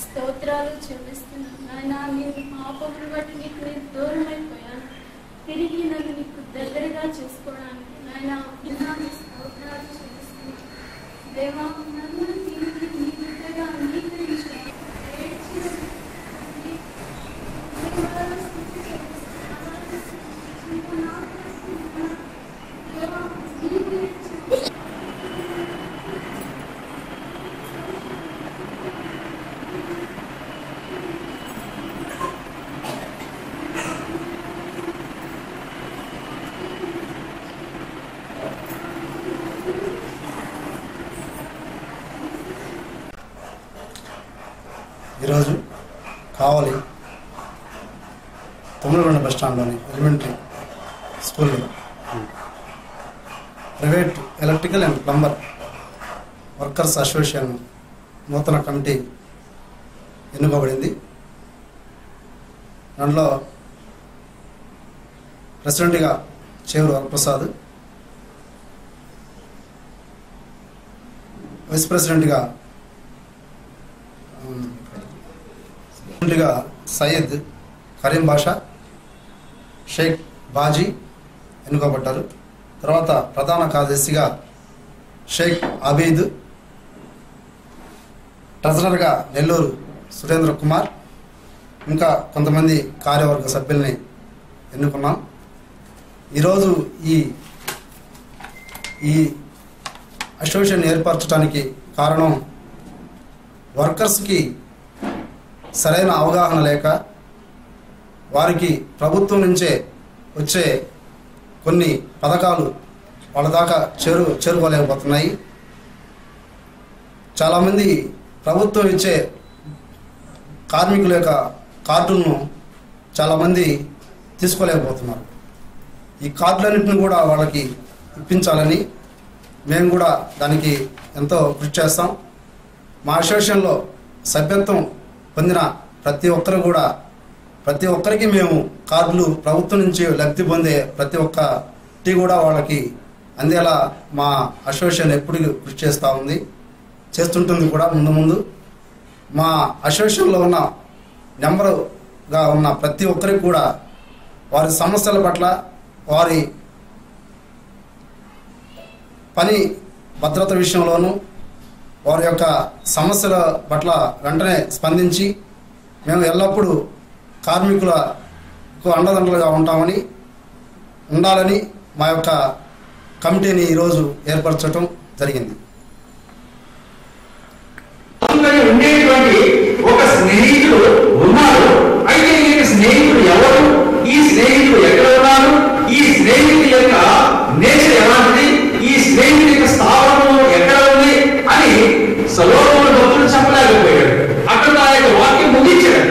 స్తోత్రాలు చెల్లిస్తున్నాను నాయన. నేను పాపమును బట్టి నీకు నేను దూరం అయిపోయాను. తిరిగి నన్ను నీకు దగ్గరగా చేసుకోవడానికి నాయన స్తోత్రాలు చెల్లిస్తున్నాను దేవా. నన్ను తిరిగి నీ దగ్గరగా అంగీకరించాను. ఈరోజు కావలి తొమ్మిదిగొండ బస్ స్టాండ్లోని ఎలిమెంటరీ స్కూల్లో private electrical and plumber workers association నూతన కమిటీ ఎన్నుకోబడింది. దాంట్లో ప్రెసిడెంట్గా చేవూరు వరప్రసాద్, వైస్ ప్రెసిడెంట్గా సయ్యద్ కరీం బాషా, షేక్ బాజీ ఎన్నుకోబడ్డారు. తర్వాత ప్రధాన కార్యదర్శిగా షేక్ అబీద్, ట్రెజరర్గా నెల్లూరు సురేంద్ర కుమార్, ఇంకా కొంతమంది కార్యవర్గ సభ్యుల్ని ఎన్నుకున్నాం. ఈరోజు ఈ అసోసియేషన్ ఏర్పరచడానికి కారణం వర్కర్స్కి సరైన అవగాహన లేక వారికి ప్రభుత్వం నుంచే వచ్చే కొన్ని పథకాలు వాళ్ళ దాకా చేరుకోలేకపోతున్నాయి. చాలామంది ప్రభుత్వం ఇచ్చే కార్మికుల యొక్క కార్డులను చాలామంది తీసుకోలేకపోతున్నారు. ఈ కార్డులన్నింటిని కూడా వాళ్ళకి ఇప్పించాలని మేము కూడా దానికి ఎంతో కృషి చేస్తాం. మా అసోసియేషన్లో సభ్యత్వం పొందిన ప్రతి ఒక్కరికి మేము కార్డులు ప్రభుత్వం నుంచి లబ్ధి పొందే ప్రతి ఒక్కటి కూడా వాళ్ళకి అందేలా మా అసోసియేషన్ ఎప్పుడు కృషి చేస్తుంటుంది కూడా. ముందు మా అసోసియేషన్లో ఉన్న నెంబరుగా ఉన్న ప్రతి ఒక్కరికి కూడా వారి సమస్యల పట్ల, వారి పని భద్రత విషయంలోనూ, వారి యొక్క సమస్యల పట్ల వెంటనే స్పందించి మేము ఎల్లప్పుడూ కార్మికులకు అండదండలుగా ఉండాలని మా యొక్క కమిటీని ఈరోజు ఏర్పరచడం జరిగింది. ఉండేటువంటి ఒక స్నేహితుడు ఉన్నారు. అయితే ఈ స్నేహితుడు ఎవరు, ఈ స్నేహితుడు ఎక్కడ ఉన్నారు, ఈ స్నేహితుడి యొక్క నేచర్ ఎలాంటిది, ఈ స్నేహితుడి యొక్క స్థావరం ఎక్కడ ఉంది అని సొలొమోను భక్తుడు చెప్పలేకపోయాడు. అక్కడ ఆ యొక్క వాక్యం ముగించాడు.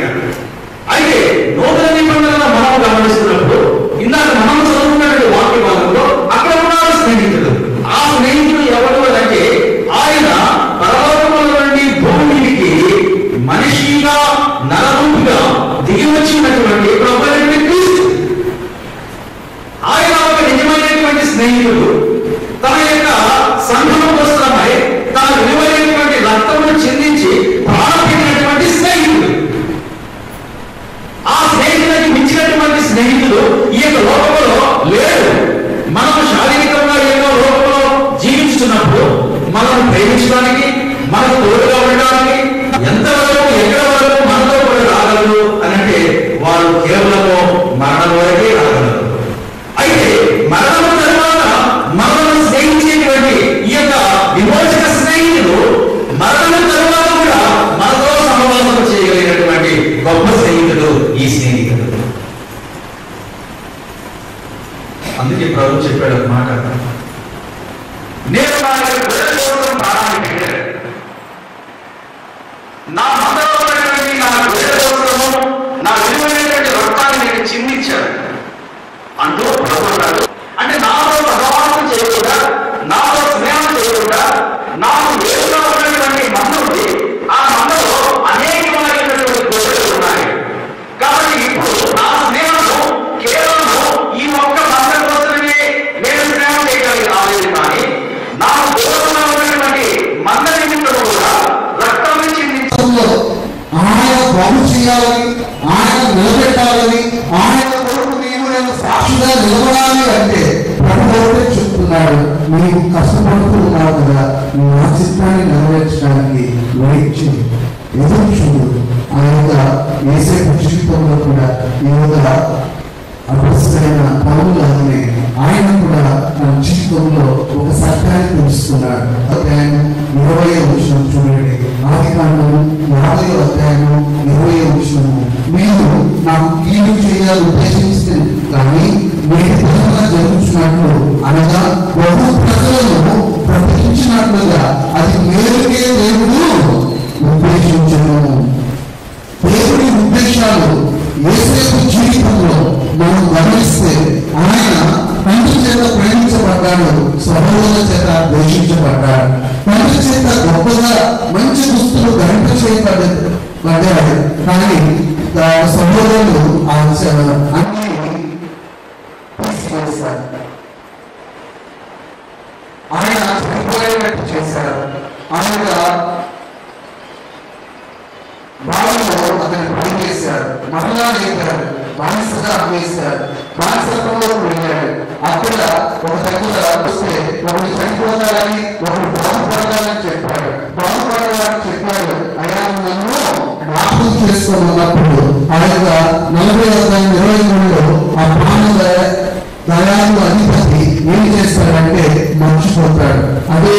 అయితే నూతన నిబంధనలో మనం గమనిస్తున్నప్పుడు ఇందాక మనం చదువుకున్నటువంటి వాక్య భాగంలో అక్కడ ఉన్నారు స్నేహితుడు. ఆ స్నేహితుడు ఎవరు అంటే ఆయన పరలోకముల నుండి భూమికి మనిషిగా నరరూపిగా దిగి వచ్చినటువంటి ప్రభువైన క్రీస్తు. ఆయన ఒక నిజమైనటువంటి స్నేహితుడు. తన యొక్క సంఘం కోసమై తన విలువైనటువంటి రక్తమును చెందించి ప్రాణపెట్టినటువంటి స్నేహితుడు. ఆ స్నేహితుడికి మించినటువంటి స్నేహితుడు ఈ యొక్క లోకంలో లేడు. మనం శారీరకంగా ఏదో లోకంలో జీవించుతున్నప్పుడు మనం ప్రేమించడానికి, మనకు తోడుగా ఉండడానికి ఎంతవరకు ఎక్కడ వరకు మనతో కూడా రాగలరు అని అంటే వారు కేవలము మరణం వరకే రాగలరు. అయితే మరణం తర్వాత మనల్ని స్నేహించేటువంటి ఈ యొక్క విమోచక స్నేహితుడు మరణం తర్వాత కూడా మనతో సహవాసం చేయగలిగినటువంటి గొప్ప స్నేహితుడు ఈ స్నేహితుడు. అందుకే ప్రభు చెప్పాడు మాట, నేను నా మందలో ఉన్నటువంటి నా గొర్రెల కోసము నా విలువైనటువంటి రక్తాన్ని నేను చిందించాను అంటూ ప్రభు అన్నాడు. అంటే నాలో సహవాసం చేయకుండా, నాలో స్నేహం చేయకుండా, నాకు వేరుగా ఉన్నటువంటి మంద ఉంది. ఆ మందలో అనేకమైనటువంటి గొర్రెలు ఉన్నాయి. కాబట్టి ఇప్పుడు నా స్నేహము కేవలం ఈ ఒక్క మంద కోసమే నేను స్నేహం చేయడానికి రాలేదు. కానీ నాకు దూరంగా ఉన్నటువంటి మంద నిమిత్తం కూడా రక్తం చిందించాను. చేయాలని, ఆయన నిలబెట్టాలని, ఆయన కొరకు నేను సాక్షిగా నిలబడాలి అంటే ప్రభువు చెప్తున్నాడు, నీవు కష్టపడుతూ ఉన్నావు కదా, నా చిత్తాన్ని నెరవేర్చడానికి వేచి ఎదురు చూడు. ఆ యొక్క యేసేపు జీవితంలో కూడా ఈ యొక్క అపరిస్థితైన పౌరులని ఆయన కూడా తన జీవితంలో ఒక సత్యాన్ని తెలుసుకున్నాడు. అధ్యాయం 20వ చూడండి. ఆదికాండం 50వ అధ్యాయం 20వ వచనము, మీరు నాకు కీడు చేయాలని ఉద్దేశించింది కానీ మీరు జరుగుతున్నట్లు అనగా బహు ప్రజలను ప్రకటించినట్లుగా అది మేలుకే దేవుడు ఉద్దేశించను. దేవుడి ఉద్దేశాలు యేసేపు జీవితంలో మనం గమనిస్తే ఆయన తండ్రి చేత ప్రేమించబడ్డాడు, సహోదరుల చేత ద్వేషించబడ్డాడు, తండ్రి చేత గొప్పగా మంచి దుస్తులు ధరింప చేయబడ్డాడు, కానీ సహోదరులు అన్ని తీసివేశారు. ఆయన చనిపోయేటట్టు చేశారు. ఆయన బాధలో అతను పనిచేశారు, మరలా లేపారు, బానిసగా అమ్మేశారు, బానిసత్వంలో వెళ్ళాడు. అక్కడ ఒక దగ్గర వస్తే ఒకరు చనిపోతారని, ఒకరు బాగుపడాలని చెప్పాడు. బాగుపడాలని చెప్పాడు. అయ్యా నన్ను జ్ఞాపకం చేసుకోమన్నప్పుడు ఆ యొక్క 40:23లో ఆ ప్రాణ దయాలు అధిపతి ఏం చేస్తాడంటే మర్చిపోతాడు. అదే